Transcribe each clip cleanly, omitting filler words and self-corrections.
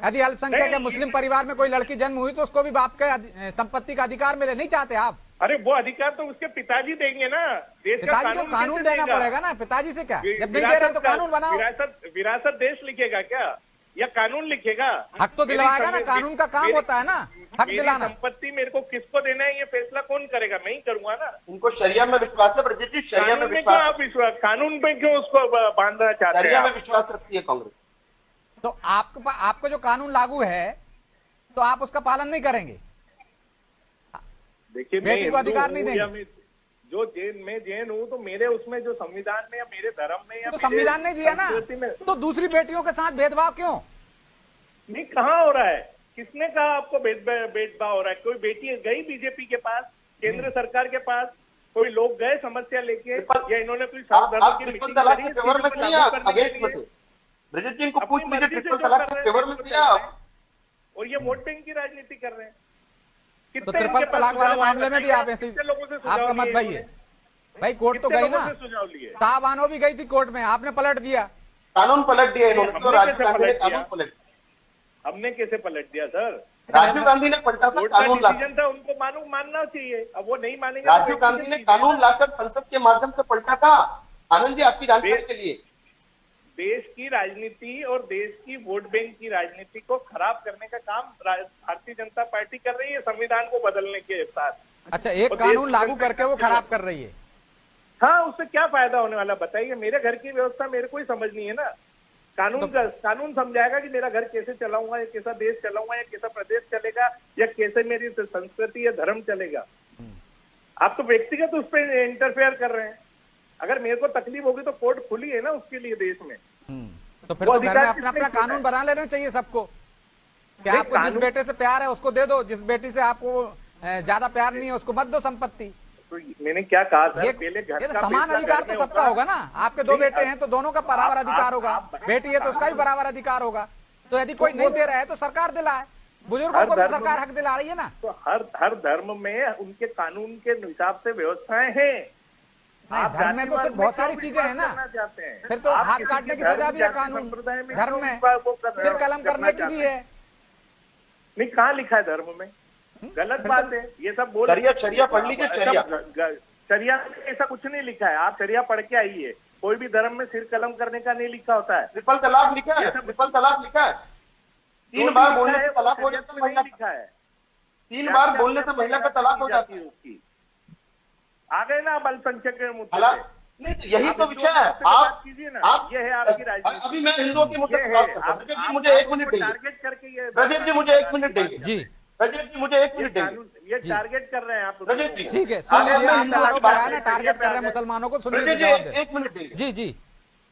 यदि अल्पसंख्यक या मुस्लिम परिवार में कोई लड़की जन्म हुई तो उसको भी बाप के संपत्ति का अधिकार मिले, नहीं चाहते आप? अरे वो अधिकार तो उसके पिताजी देंगे ना। देश का पिताजी को कानून देना पड़ेगा ना, पिताजी से क्या? जब नहीं दे रहे तो कानून बनाओ। विरासत देश लिखेगा क्या या कानून लिखेगा? हक तो दिलवाएगा ना, कानून का काम होता है ना हक दिलाना। संपत्ति मेरे को किसको देना है ये फैसला कौन करेगा? मैं ही करूंगा ना। उनको शरिया में विश्वास है ब्रजेश जी, शरिया में विश्वास। कानून पे क्यों उसको बांधना चाहते हैं? शरिया में विश्वास रखती है कांग्रेस। तो आपको जो कानून लागू है तो आप उसका पालन नहीं करेंगे? देखिए, बेटी को अधिकार नहीं देंगे? जो जैन हूँ तो मेरे उसमें जो संविधान में या मेरे धर्म में या तो संविधान नहीं दिया ना, तो दूसरी बेटियों के साथ भेदभाव क्यों? नहीं, कहाँ हो रहा है? किसने कहा आपको भेदभाव हो रहा है? कोई बेटी गई बीजेपी के पास, केंद्र सरकार के पास, कोई लोग गए समस्या लेके, या इन्होंने कोई आप ट्रिपल तलाक के फेवर में थे आप अगेंस्ट में थे? ब्रजेश जी को पूछ लीजिए, ट्रिपल तलाक के फेवर में थे आप? और ये वोट बैंक की राजनीति कर रहे हैं। तो ट्रिपल तलाक वाले मामले में भी आप ऐसे, आपका मत भाई है भाई, कोर्ट तो गई ना, साहबानो भी गई थी कोर्ट में, आपने पलट दिया, कानून पलट दिया इन्होंने। तो राजीव गांधी ने कानून पलट, हमने कैसे पलट दिया सर? राजीव गांधी ने पलटा था कानून लाकर, था उनको मानना चाहिए, अब वो नहीं मानेंगे। राजीव गांधी ने कानून लाकर संसद के माध्यम से पलटा था। आनंद जी, आपकी जानकारी के लिए, देश की राजनीति और देश की वोट बैंक की राजनीति को खराब करने का काम भारतीय जनता पार्टी कर रही है संविधान को बदलने के साथ। अच्छा, एक कानून लागू करके वो खराब कर रही है? हाँ, उससे क्या फायदा होने वाला बताइए? मेरे घर की व्यवस्था मेरे को ही समझ नहीं है ना। कानून समझाएगा कि मेरा घर कैसे चलाऊंगा, या कैसा देश चलाऊंगा, या कैसा प्रदेश चलेगा, या कैसे मेरी संस्कृति या धर्म चलेगा। आप तो व्यक्तिगत उस पर इंटरफेयर कर रहे हैं। अगर मेरे को तकलीफ होगी तो कोर्ट खुली है ना उसके लिए देश में। तो फिर तो घर में अपना अपना कानून बना लेना चाहिए सबको, कि आपको जिस बेटे से प्यार है उसको दे दो, जिस बेटी से आपको ज्यादा प्यार नहीं है उसको मत दो संपत्ति। तो मैंने क्या कहा सर, पहले घर का समान अधिकार तो सबका होगा ना। आपके दो बेटे हैं तो दोनों का बराबर अधिकार होगा, बेटी है तो उसका भी बराबर अधिकार होगा। तो यदि कोई नहीं दे रहा है तो सरकार दिलाए, बुजुर्गों को भी सरकार हक दिला रही है ना। तो हर धर्म में उनके कानून के हिसाब से व्यवस्थाएं हैं। धर्म में तो सिर्फ बहुत सारी चीजें हैं ना, फिर तो हाथ काटने की सजा भी है कानून धर्म में, फिर कलम करने की भी है। नहीं, कहाँ लिखा है धर्म में? गलत बात है ये सब बोल। शरिया पढ़ लीजिए, शरिया ऐसा कुछ नहीं लिखा है। आप शरिया पढ़ के आइए, कोई भी धर्म में सिर कलम करने का नहीं लिखा होता है। ट्रिपल तलाक लिखा है, ट्रिपल तलाक लिखा है। 3 बार बोलने से तलाक हो जाता है महिला, लिखा है 3 बार बोलने से महिला का तलाक हो जाती है उसकी। आ गए ना अल्पसंख्यक के मुद्दे? नहीं, तो यही तो विषय है। आप कीजिए ना, ये है आपकी राजनीति। अभी मैं हिंदुओं के मुद्दे पर बात करता हूं। जी मुझे 1 मिनट देंगे, टारगेट करके ये रजत जी मुझे 1 मिनट देंगे। जी रजत जी मुझे 1 मिनट देंगे। ये टारगेट कर रहे हैं आप रजत जी, ठीक है, सुन लीजिए, आपने आरोप लगाया ना टारगेट कर रहे हैं मुसलमानों को, सुन लीजिए जवाब दे। 1 मिनट देंगे। जी जी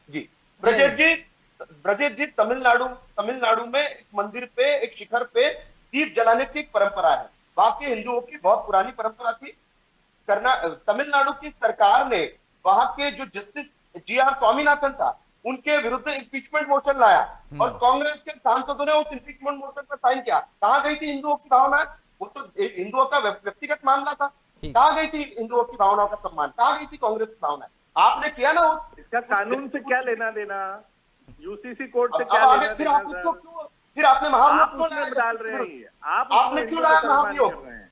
जी ब्रजेश जी, तमिलनाडु में एक मंदिर पे, एक शिखर पे दीप जलाने की एक परंपरा है। वहां के हिंदुओं की बहुत पुरानी परंपरा थी। तमिलनाडु की सरकार ने वहां के जो जस्टिस जी.आर. स्वामीनाथन था उनके विरुद्ध इम्पीचमेंट मोशन लाया और कांग्रेस के सांसदों ने उस इम्पीचमेंट मोशन पर साइन किया। कहां गई थी हिंदुओं की भावना? वो तो हिंदुओं का व्यक्तिगत मामला था। कहां गई थी हिंदुओं की भावनाओं का सम्मान? कहां गई थी कांग्रेस की भावना? आपने किया ना वो। इसका कानून से क्या लेना देना? यूसीसी कोर्ट से क्या लेना देना? फिर आपने महाभियोग क्यों डाल रहे हैं? आपने क्यों लाया महाभियोग?